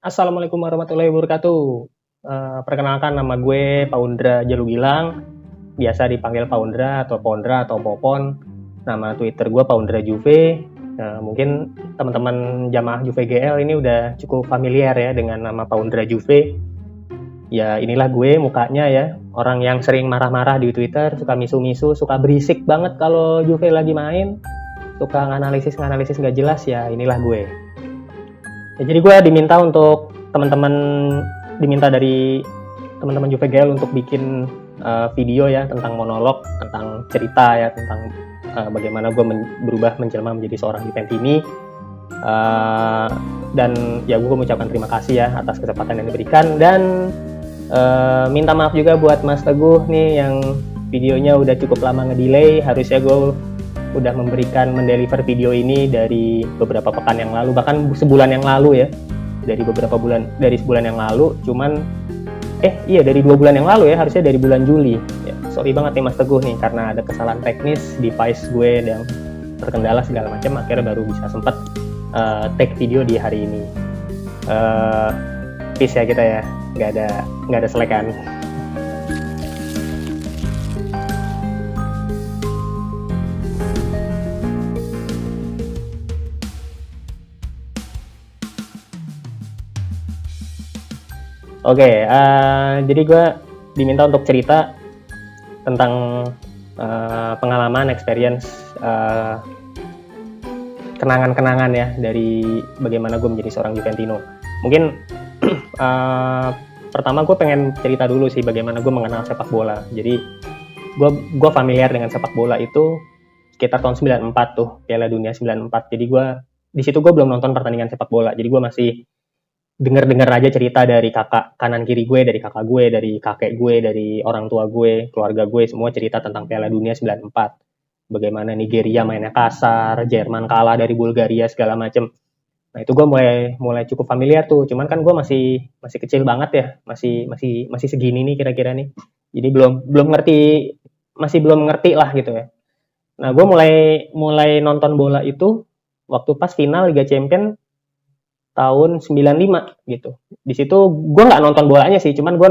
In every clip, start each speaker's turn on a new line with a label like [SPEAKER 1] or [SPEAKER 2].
[SPEAKER 1] Assalamualaikum warahmatullahi wabarakatuh. Perkenalkan nama gue Paundra Jalugilang, biasa dipanggil Paundra atau Pondra atau Popon. Nama Twitter gue Paundra Juve. Mungkin teman-teman jamaah Juve GL ini udah cukup familiar ya dengan nama Paundra Juve. Ya inilah gue mukanya ya, orang yang sering marah-marah di Twitter, suka misu-misu, suka berisik banget kalau Juve lagi main, suka nganalisis nggak jelas, ya inilah gue. Ya, jadi gue diminta dari teman-teman Juve GL untuk bikin video ya tentang monolog, tentang cerita ya, tentang bagaimana gue berubah menjelma menjadi seorang Juventini. Dan ya gue mengucapkan terima kasih ya atas kesempatan yang diberikan, dan minta maaf juga buat Mas Teguh nih yang videonya udah cukup lama ngedelay. Harusnya gue udah mendeliver video ini dari beberapa pekan yang lalu, bahkan sebulan yang lalu ya, dari sebulan yang lalu, cuman dari 2 bulan yang lalu ya, harusnya dari bulan Juli ya. Sorry banget nih Mas Teguh nih, karena ada kesalahan teknis device gue yang terkendala segala macam, akhirnya baru bisa sempat take video di hari ini. Peace ya kita ya, nggak ada selekan. Oke, jadi gue diminta untuk cerita tentang pengalaman, experience, kenangan-kenangan ya dari bagaimana gue menjadi seorang Juventino. Mungkin pertama gue pengen cerita dulu sih bagaimana gue mengenal sepak bola. Jadi gue familiar dengan sepak bola itu sekitar tahun 94 tuh, Piala Dunia 94. Jadi di situ gue belum nonton pertandingan sepak bola. Jadi gue masih dengar aja cerita dari kakak kanan kiri gue, dari kakak gue, dari kakek gue, dari orang tua gue, keluarga gue, semua cerita tentang Piala Dunia 94. Bagaimana Nigeria mainnya kasar, Jerman kalah dari Bulgaria segala macem. Nah, itu gue mulai cukup familiar tuh. Cuman kan gue masih kecil banget ya, masih segini nih kira-kira nih. Jadi belum ngerti lah gitu ya. Nah, gue mulai nonton bola itu waktu pas final Liga Champions tahun 95 gitu. Di situ gue nggak nonton bolanya sih, cuman gue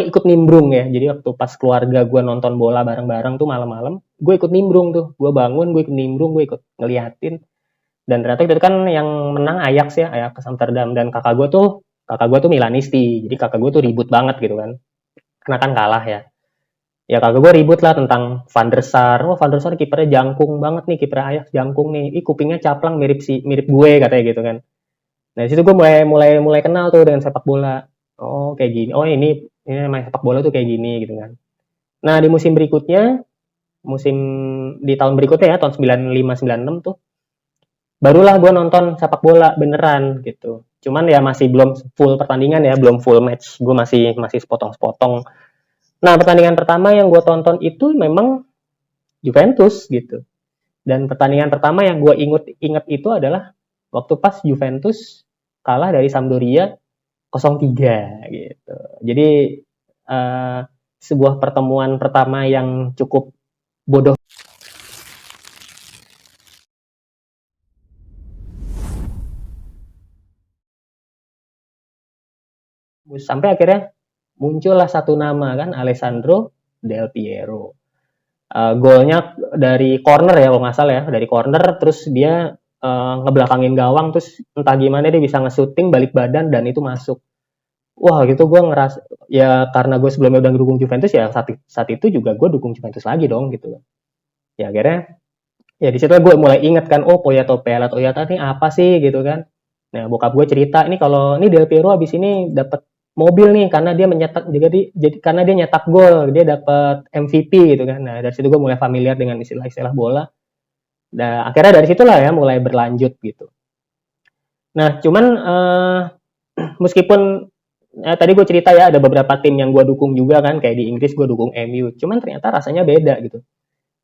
[SPEAKER 1] ikut nimbrung ya. Jadi waktu pas keluarga gue nonton bola bareng-bareng tuh malam-malam, gue ikut nimbrung tuh. Gue bangun, gue ikut nimbrung, gue ikut ngeliatin. Dan ternyata itu kan yang menang Ajax ya, Ajax Amsterdam. Dan kakak gue tuh Milanisti. Jadi kakak gue tuh ribut banget gitu kan. Karena kan kalah ya. Ya kakak gue ribut lah tentang Van der Sar. Oh, Van der Sar kipernya jangkung banget nih, kiper Ajax jangkung nih. Kupingnya caplang mirip gue katanya gitu kan. Nah, di situ gue mulai kenal tuh dengan sepak bola. Oh, kayak gini. Oh, ini main sepak bola tuh kayak gini gitu kan. Nah, di musim di tahun berikutnya ya, tahun 95 96 tuh barulah gue nonton sepak bola beneran gitu. Cuman ya masih belum full pertandingan ya, belum full match. Gue masih sepotong-sepotong. Nah, pertandingan pertama yang gue tonton itu memang Juventus gitu. Dan pertandingan pertama yang gue inget itu adalah waktu pas Juventus kalah dari Sampdoria 0-3 gitu. Jadi sebuah pertemuan pertama yang cukup bodoh sampai akhirnya muncullah satu nama kan, Alessandro Del Piero. Golnya dari corner ya kalau nggak salah ya, dari corner terus dia ngebelakangin gawang, terus entah gimana dia bisa nge-shooting balik badan dan itu masuk. Wah gitu gue ngerasa ya, karena gue sebelumnya udah dukung Juventus ya, saat itu juga gue dukung Juventus lagi dong gitu. Ya akhirnya ya di situ gue mulai inget kan, oh Piala Toyota ini apa sih gitu kan. Nah bokap gue cerita ini, kalau ini Del Piero abis ini dapat mobil nih karena dia mencetak, jadi karena dia nyetak gol dia dapat MVP gitu kan. Nah dari situ gue mulai familiar dengan istilah-istilah bola. Nah akhirnya dari situlah ya mulai berlanjut gitu. Nah cuman meskipun tadi gue cerita ya ada beberapa tim yang gue dukung juga kan, kayak di Inggris gue dukung MU, cuman ternyata rasanya beda gitu.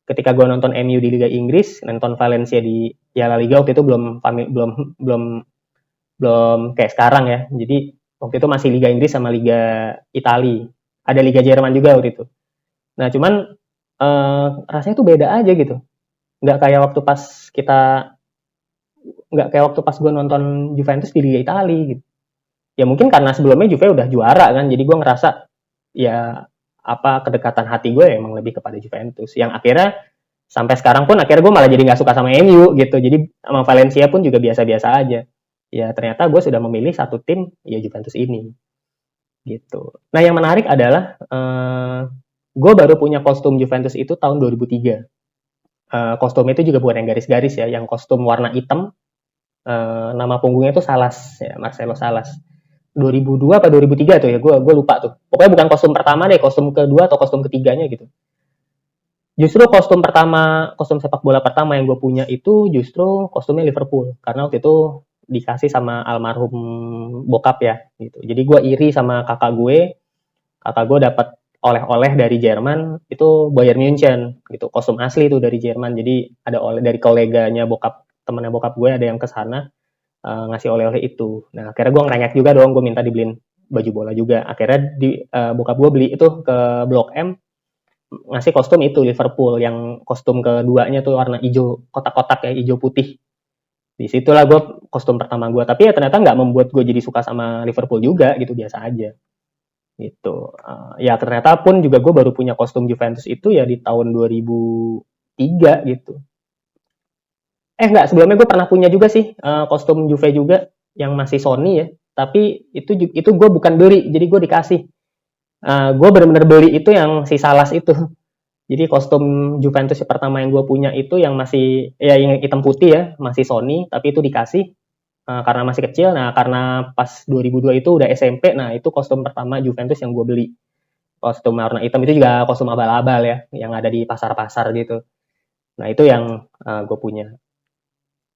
[SPEAKER 1] Ketika gue nonton MU di Liga Inggris, nonton Valencia di Piala Liga waktu itu belum kayak sekarang ya. Jadi waktu itu masih Liga Inggris sama Liga Italia. Ada Liga Jerman juga waktu itu. Nah cuman rasanya tuh beda aja gitu. Nggak kayak waktu pas kita nggak kayak waktu pas gue nonton Juventus di Liga Italia gitu. ya mungkin karena sebelumnya Juve udah juara kan, jadi gue ngerasa ya apa kedekatan hati gue emang lebih kepada Juventus, yang akhirnya sampai sekarang pun akhirnya gue malah jadi nggak suka sama MU gitu, jadi sama Valencia pun juga biasa-biasa aja. Ya ternyata gue sudah memilih satu tim, ya Juventus ini gitu. Nah yang menarik adalah gue baru punya kostum Juventus itu tahun 2003. Kostum itu juga bukan yang garis-garis ya, yang kostum warna hitam. Nama punggungnya itu Salas ya, Marcelo Salas. 2002 apa 2003 tuh ya, gue lupa tuh. Pokoknya bukan kostum pertama deh, kostum kedua atau kostum ketiganya gitu. Justru kostum pertama, kostum sepak bola pertama yang gue punya itu justru kostumnya Liverpool, karena waktu itu dikasih sama almarhum bokap ya gitu. Jadi gue iri sama kakak gue dapat oleh-oleh dari Jerman itu Bayern München gitu, kostum asli itu dari Jerman. Jadi ada oleh dari koleganya bokap, temennya bokap gue ada yang kesana ngasih oleh-oleh itu. Nah akhirnya gue ngerengek juga dong, gue minta dibeliin baju bola juga. Akhirnya bokap gue beli itu ke Blok M, ngasih kostum itu Liverpool, yang kostum keduanya tuh warna hijau kotak-kotak ya, hijau putih. Disitulah gue kostum pertama gue, tapi ya ternyata nggak membuat gue jadi suka sama Liverpool juga gitu, biasa aja gitu. Ya ternyata pun juga gue baru punya kostum Juventus itu ya di tahun 2003 gitu. Enggak, sebelumnya gue pernah punya juga sih kostum Juve juga yang masih Sony ya, tapi itu gue bukan beli, jadi gue dikasih. Gue benar-benar beli itu yang si Salas itu. Jadi kostum Juventus yang pertama yang gue punya itu yang masih ya yang hitam putih ya, masih Sony, tapi itu dikasih karena masih kecil. Nah, karena pas 2002 itu udah SMP, nah itu kostum pertama Juventus yang gue beli. Kostum warna hitam itu juga kostum abal-abal ya, yang ada di pasar-pasar gitu. Nah, itu yang gue punya.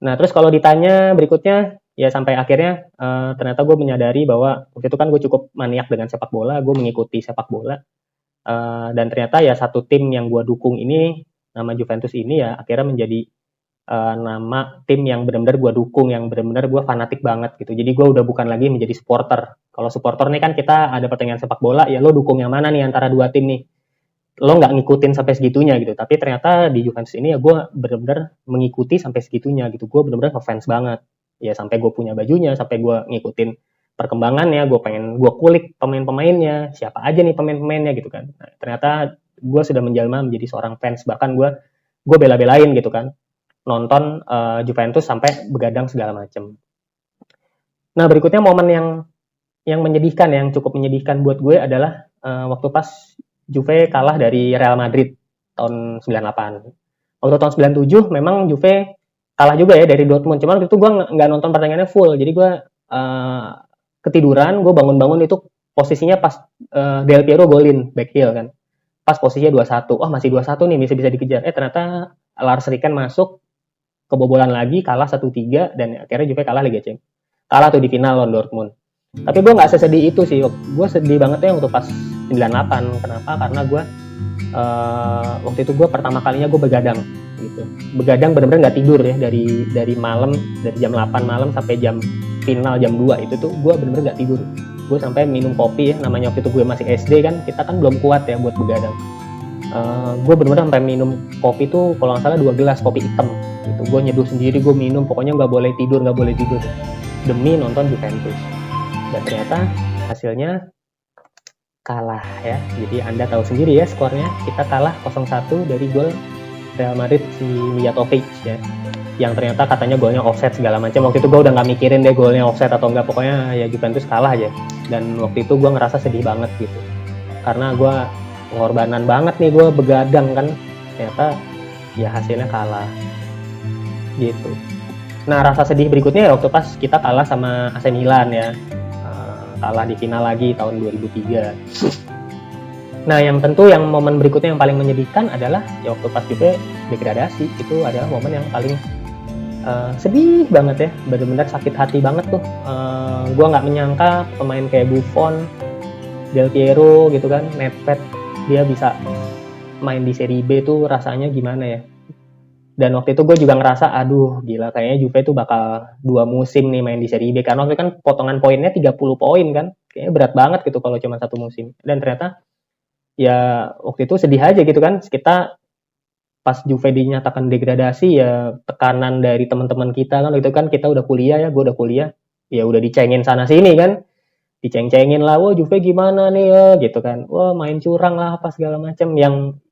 [SPEAKER 1] Nah, terus kalau ditanya berikutnya, ya sampai akhirnya ternyata gue menyadari bahwa waktu itu kan gue cukup maniak dengan sepak bola, gue mengikuti sepak bola. Dan ternyata ya satu tim yang gue dukung ini, nama Juventus ini ya akhirnya menjadi nama tim yang benar-benar gue dukung, yang benar-benar gue fanatik banget gitu. Jadi gue udah bukan lagi menjadi supporter. Kalau supporter nih kan kita ada pertandingan sepak bola, ya lo dukung yang mana nih antara dua tim nih. Lo nggak ngikutin sampai segitunya gitu. Tapi ternyata di Juventus ini ya gue benar-benar mengikuti sampai segitunya gitu. Gue benar-benar ngefans banget. Ya sampai gue punya bajunya, sampai gue ngikutin perkembangannya, gue kulik pemain-pemainnya, siapa aja nih pemain-pemainnya gitu kan. Nah, ternyata gue sudah menjelma menjadi seorang fans, bahkan gue bela-belain gitu kan, nonton Juventus sampai begadang segala macem. Nah berikutnya momen yang menyedihkan, yang cukup menyedihkan buat gue adalah waktu pas Juve kalah dari Real Madrid tahun 98. Waktu tahun 97 memang Juve kalah juga ya dari Dortmund, cuman waktu itu gue nggak nonton pertandingannya full, jadi gue ketiduran, gue bangun-bangun itu posisinya pas Del Piero golin back heel kan, pas posisinya 2-1, oh masih 2-1 nih, bisa dikejar, ternyata Lars Ricken masuk, kebobolan lagi, kalah 1-3, dan akhirnya Juve kalah Liga Champions, kalah tuh di final lawan Dortmund. Tapi gue nggak sesedih itu sih, gue sedih banget ya waktu pas 98. Kenapa? Karena gue waktu itu gue pertama kalinya gue begadang gitu, begadang benar-benar nggak tidur ya, dari malam, dari jam 8 malam sampai jam final jam 2 itu tuh gue benar-benar nggak tidur. Gue sampai minum kopi ya, namanya waktu itu gue masih SD kan, kita kan belum kuat ya buat begadang. Gue benar-benar sampai minum kopi tuh kalau nggak salah 2 gelas kopi hitam gitu, gue nyeduh sendiri, gue minum, pokoknya nggak boleh tidur demi nonton Juventus. Dan ternyata hasilnya kalah ya. Jadi Anda tahu sendiri ya skornya, kita kalah 0-1 dari gol Real Madrid si Mijatovic ya, yang ternyata katanya golnya offside segala macam. Waktu itu gue udah nggak mikirin deh golnya offside atau enggak, pokoknya ya Juventus kalah aja. Dan waktu itu gue ngerasa sedih banget gitu, karena gue pengorbanan banget nih, gue begadang kan, ternyata ya hasilnya kalah gitu. Nah rasa sedih berikutnya ya waktu pas kita kalah sama AC Milan ya, kalah di final lagi tahun 2003. Nah yang tentu yang momen berikutnya yang paling menyedihkan adalah ya waktu pas Juve degradasi, itu adalah momen yang paling sedih banget ya, benar-benar sakit hati banget tuh. Gue nggak menyangka pemain kayak Buffon, Del Piero gitu kan, Nedved, dia bisa main di Serie B tuh rasanya gimana ya. Dan waktu itu gue juga ngerasa, aduh gila, kayaknya Juve tuh bakal 2 musim nih main di Serie B, karena waktu itu kan potongan poinnya 30 poin kan, kayaknya berat banget gitu kalau cuma 1 musim. Dan ternyata ya waktu itu sedih aja gitu kan, kita pas Juve dinyatakan degradasi ya tekanan dari teman-teman kita kan, itu kan kita udah kuliah ya, gue udah kuliah, ya udah dicengin sana sini kan, diceng-cengin lah, wah Juve gimana nih ya, gitu kan, wah main curang lah apa segala macam,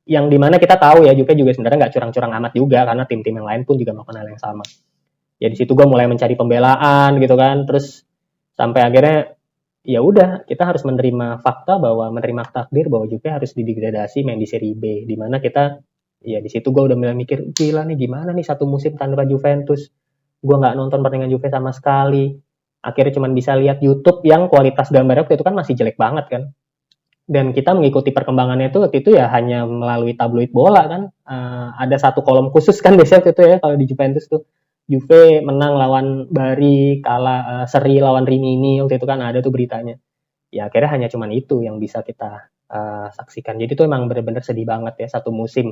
[SPEAKER 1] yang dimana kita tahu ya Juve juga sebenarnya nggak curang-curang amat juga, karena tim-tim yang lain pun juga melakukan hal yang sama. Ya di situ gue mulai mencari pembelaan gitu kan, terus sampai akhirnya ya udah kita harus menerima fakta, bahwa menerima takdir bahwa Juve harus didegradasi main di Serie B, di mana kita ya di situ gue udah mulai mikir, gila nih gimana nih satu musim tanpa Juventus, gue nggak nonton pertandingan Juve sama sekali, akhirnya cuma bisa lihat YouTube yang kualitas gambarnya waktu itu kan masih jelek banget kan, dan kita mengikuti perkembangannya itu waktu itu ya hanya melalui tabloid bola kan. Ada satu kolom khusus kan biasanya waktu itu ya kalau di Juventus tuh, Juve menang lawan Bari, kalah seri lawan Rimini, waktu itu kan ada tuh beritanya. Ya akhirnya hanya cuman itu yang bisa kita saksikan. Jadi itu emang benar-benar sedih banget ya satu musim.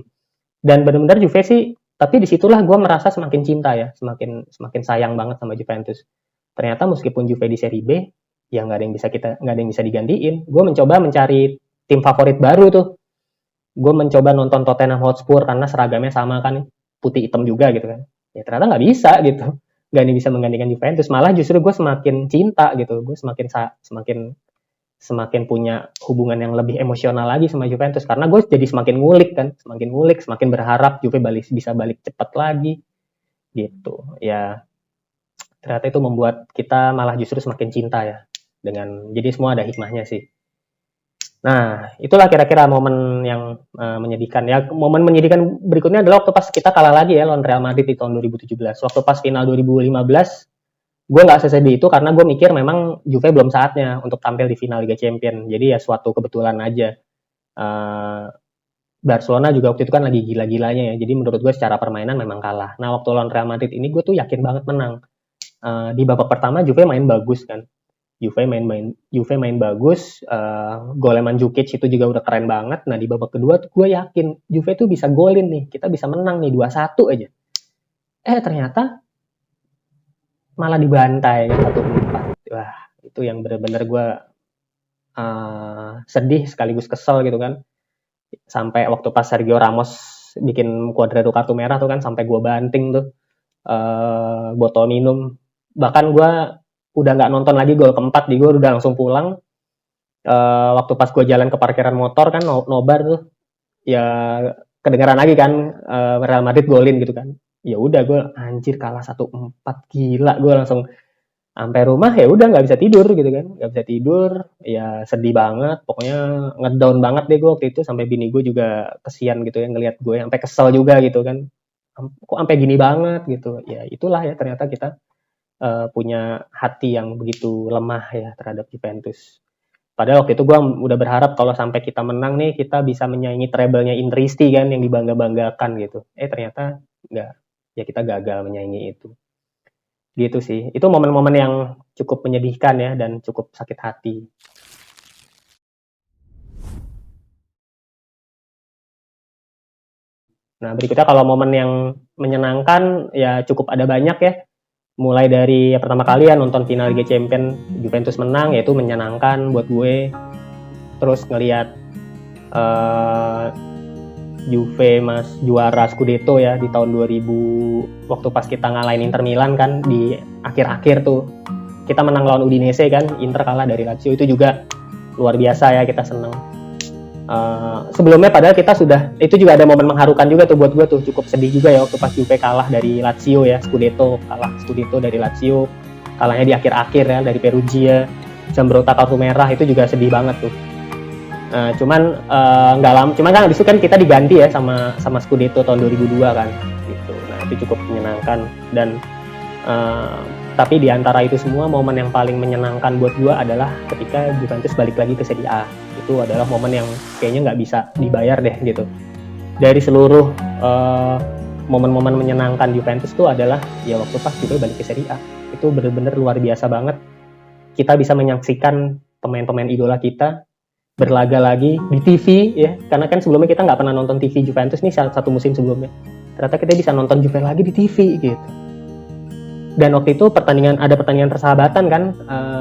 [SPEAKER 1] Dan benar-benar Juve sih, tapi disitulah gue merasa semakin cinta ya, semakin sayang banget sama Juventus. Ternyata meskipun Juve di Serie B, ya nggak ada yang bisa digantiin. Gue mencoba mencari tim favorit baru tuh. Gue mencoba nonton Tottenham Hotspur karena seragamnya sama kan, putih hitam juga gitu kan. Ya ternyata nggak bisa gitu, nggak ada yang bisa menggantikan Juventus. Malah justru gue semakin cinta gitu, gue semakin punya hubungan yang lebih emosional lagi sama Juventus, karena gue jadi semakin ngulik kan, semakin berharap Juve bisa balik cepat lagi gitu ya. Ternyata itu membuat kita malah justru semakin cinta ya, jadi semua ada hikmahnya sih. Nah, itulah kira-kira momen yang menyedihkan ya. Momen menyedihkan berikutnya adalah waktu pas kita kalah lagi ya lawan Real Madrid di tahun 2017. Waktu pas final 2015, gue nggak sesedih itu karena gue mikir memang Juve belum saatnya untuk tampil di final Liga Champions. Jadi ya suatu kebetulan aja. Barcelona juga waktu itu kan lagi gila-gilanya ya. Jadi menurut gue secara permainan memang kalah. Nah, waktu lawan Real Madrid ini gue tuh yakin banget menang. Di babak pertama Juve main bagus kan. Juve main bagus, gol Mandzukic itu juga udah keren banget. Nah di babak kedua tuh gue yakin Juve tuh bisa golin nih, kita bisa menang nih 2-1 aja. Ternyata malah dibantai 1-4. Wah itu yang benar-benar gue sedih sekaligus kesel gitu kan. Sampai waktu pas Sergio Ramos bikin Cuadrado kartu merah tuh kan, sampai gue banting tuh botol minum. Bahkan gue udah nggak nonton lagi gol keempat, di gue udah langsung pulang. Waktu pas gue jalan ke parkiran motor kan, nobar tuh ya kedengaran lagi kan Real Madrid golin gitu kan. Ya udah gue anjir kalah 1-4, gila. Gue langsung sampai rumah ya udah nggak bisa tidur gitu kan, nggak bisa tidur, ya sedih banget, pokoknya ngedown banget deh gue waktu itu. Sampai bini gue juga kesian gitu ya ngelihat gue, sampai kesel juga gitu kan, kok sampai gini banget gitu. Ya itulah ya, ternyata kita punya hati yang begitu lemah ya terhadap Juventus. Padahal waktu itu gue udah berharap kalau sampai kita menang nih, kita bisa menyaingi treble-nya Intristi kan, yang dibangga-banggakan gitu. Ternyata enggak, ya kita gagal menyaingi itu. Gitu sih, itu momen-momen yang cukup menyedihkan ya, dan cukup sakit hati. Nah berikutnya kalau momen yang menyenangkan ya cukup ada banyak ya. Mulai dari pertama kali ya nonton final Liga Champions Juventus menang, yaitu menyenangkan buat gue. Terus ngelihat Juve juara Scudetto ya di tahun 2000, waktu pas kita ngalahin Inter Milan kan di akhir-akhir tuh. Kita menang lawan Udinese kan, Inter kalah dari Lazio, itu juga luar biasa ya, kita seneng. Sebelumnya padahal kita itu juga ada momen mengharukan juga tuh buat gue tuh, cukup sedih juga ya waktu pas Juve kalah dari Lazio ya, Scudetto dari Lazio, kalahnya di akhir-akhir ya dari Perugia, Zambrotta kartu merah, itu juga sedih banget tuh. Cuman nggak lama, cuman kan abis itu kan kita diganti ya sama Scudetto tahun 2002 kan gitu. Nah itu cukup menyenangkan. Dan tapi di antara itu semua, momen yang paling menyenangkan buat gue adalah ketika Juventus balik lagi ke Serie A. Itu adalah momen yang kayaknya nggak bisa dibayar deh gitu. Dari seluruh momen-momen menyenangkan Juventus tuh adalah ya waktu pas Juve balik ke Serie A. Itu benar-benar luar biasa banget. Kita bisa menyaksikan pemain-pemain idola kita berlaga lagi di TV ya, karena kan sebelumnya kita nggak pernah nonton TV Juventus nih satu musim sebelumnya. Ternyata kita bisa nonton Juve lagi di TV gitu. Dan waktu itu ada pertandingan persahabatan kan,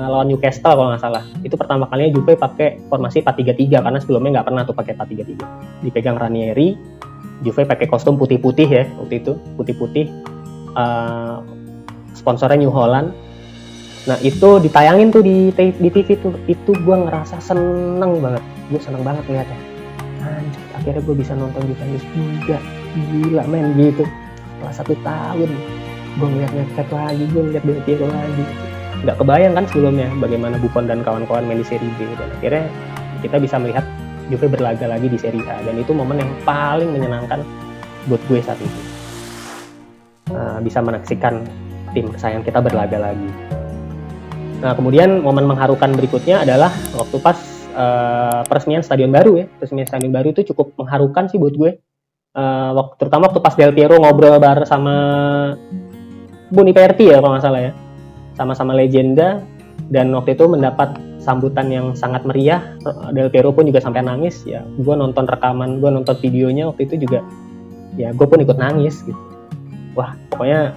[SPEAKER 1] lawan Newcastle kalau nggak salah. Itu pertama kalinya Juve pakai formasi 4-3-3, karena sebelumnya nggak pernah tuh pakai 4-3-3. Dipegang Ranieri, Juve pakai kostum putih-putih ya waktu itu, putih-putih. Sponsornya New Holland. Nah itu ditayangin tuh di TV tuh, itu gue ngerasa seneng banget, gue seneng banget liatnya. Anjir, akhirnya gue bisa nonton Juventus juga, gila men gitu. Setelah 1 tahun gue ngeliat Nedved lagi, gue ngeliat Del Piero lagi. Nggak kebayang kan sebelumnya bagaimana Buffon dan kawan-kawan main di Serie B, dan akhirnya kita bisa melihat Juve berlaga lagi di Serie A, dan itu momen yang paling menyenangkan buat gue saat itu. Bisa menyaksikan tim kesayangan kita berlaga lagi. Nah kemudian momen mengharukan berikutnya adalah waktu pas peresmian stadion baru ya. Peresmian stadion baru itu cukup mengharukan sih buat gue. Terutama waktu pas Del Piero ngobrol bareng sama Boniperti ya kalau nggak salah ya, sama-sama legenda, dan waktu itu mendapat sambutan yang sangat meriah. Del Piero pun juga sampai nangis ya. Gue nonton rekaman, gue nonton videonya waktu itu juga, ya gue pun ikut nangis gitu. Wah pokoknya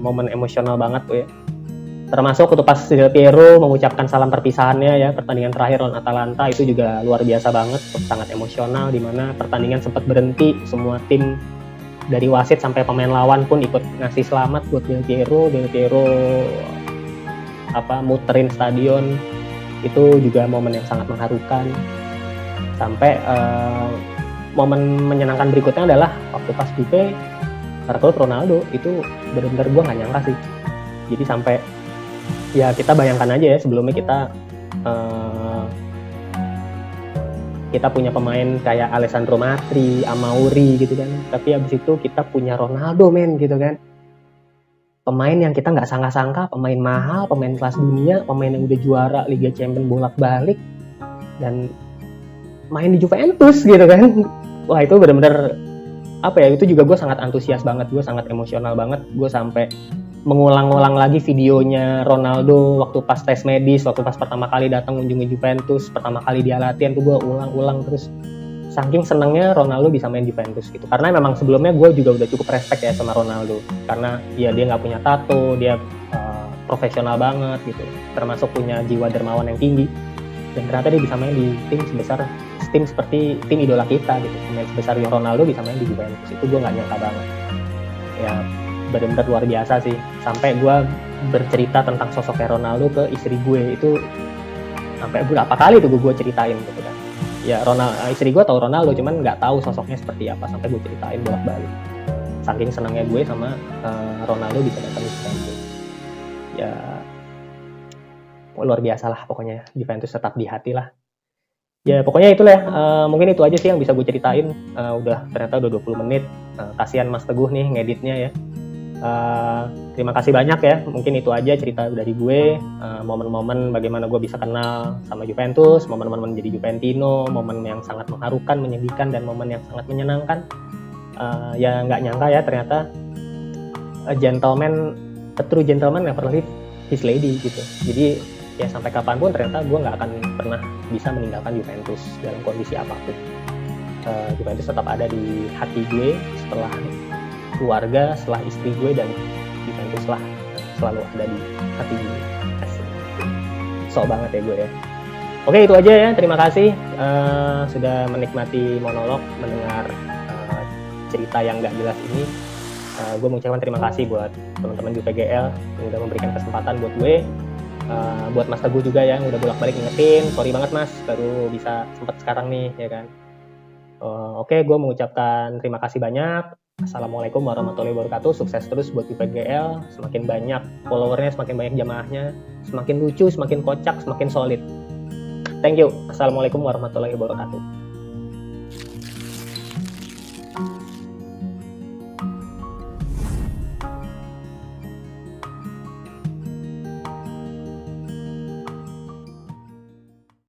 [SPEAKER 1] momen emosional banget tuh ya. Termasuk waktu pas Del Piero mengucapkan salam perpisahannya ya, pertandingan terakhir lawan Atalanta itu juga luar biasa banget, sangat emosional, dimana pertandingan sempat berhenti, semua tim dari wasit sampai pemain lawan pun ikut ngasih selamat buat Del Piero muterin stadion. Itu juga momen yang sangat mengharukan. Sampai momen menyenangkan berikutnya adalah waktu pas Juve merekrut Ronaldo. Itu benar-benar gue nggak nyangka sih. Jadi sampai ya kita bayangkan aja ya, sebelumnya kita punya pemain kayak Alessandro Matri, Amauri gitu kan, tapi abis itu kita punya Ronaldo men gitu kan, pemain yang kita nggak sangka-sangka, pemain mahal, pemain kelas dunia, pemain yang udah juara Liga Champions bolak-balik dan main di Juventus gitu kan. Wah itu benar-benar itu juga gue sangat antusias banget, gue sangat emosional banget, gue sampai mengulang-ulang lagi videonya Ronaldo waktu pas tes medis, waktu pas pertama kali datang kunjungi Juventus, pertama kali dia latihan tuh gue ulang-ulang terus, saking senangnya Ronaldo bisa main Juventus gitu. Karena memang sebelumnya gue juga udah cukup respect ya sama Ronaldo, karena ya dia nggak punya tato, dia profesional banget gitu, termasuk punya jiwa dermawan yang tinggi, dan ternyata dia bisa main di tim seperti tim idola kita gitu. Pemain sebesar Ronaldo bisa main di Juventus, itu gue nggak nyangka banget ya, benar-benar luar biasa sih. Sampai gue bercerita tentang sosoknya Ronaldo ke istri gue, itu sampai berapa kali tuh gue ceritain gitu kan. Ya istri gue tahu Ronaldo, cuman nggak tahu sosoknya seperti apa, sampai gue ceritain bolak-balik. Saking senangnya gue sama Ronaldo bisa datang di Juventus. Ya luar biasa lah pokoknya, Juventus tetap di hati lah. Ya pokoknya itulah ya, mungkin itu aja sih yang bisa gue ceritain. Ternyata udah 20 menit. Kasihan Mas Teguh nih ngeditnya ya. Terima kasih banyak ya, mungkin itu aja cerita dari gue, momen-momen bagaimana gue bisa kenal sama Juventus, momen-momen menjadi Juventino, momen yang sangat mengharukan, menyedihkan, dan momen yang sangat menyenangkan. Ya nggak nyangka ya ternyata a true gentleman never leave his lady gitu. Jadi ya sampai kapanpun ternyata gue nggak akan pernah bisa meninggalkan Juventus dalam kondisi apapun. Juventus tetap ada di hati gue, setelah keluarga, setelah istri gue, dan Juventus lah selalu ada di hati gue. Sok banget ya gue ya. Oke itu aja ya, terima kasih sudah menikmati monolog, mendengar cerita yang gak jelas ini. Gue mengucapkan terima kasih buat teman-teman JPGL yang udah memberikan kesempatan buat gue, buat Mas Teguh juga yang udah bolak-balik ngingetin. Sorry banget Mas, baru bisa sempet sekarang nih ya kan. Oke, gue mengucapkan terima kasih banyak. Assalamualaikum warahmatullahi wabarakatuh. Sukses terus buat JPGL. Semakin banyak followernya, semakin banyak jamaahnya, semakin lucu, semakin kocak, semakin solid. Thank you. Assalamualaikum warahmatullahi wabarakatuh.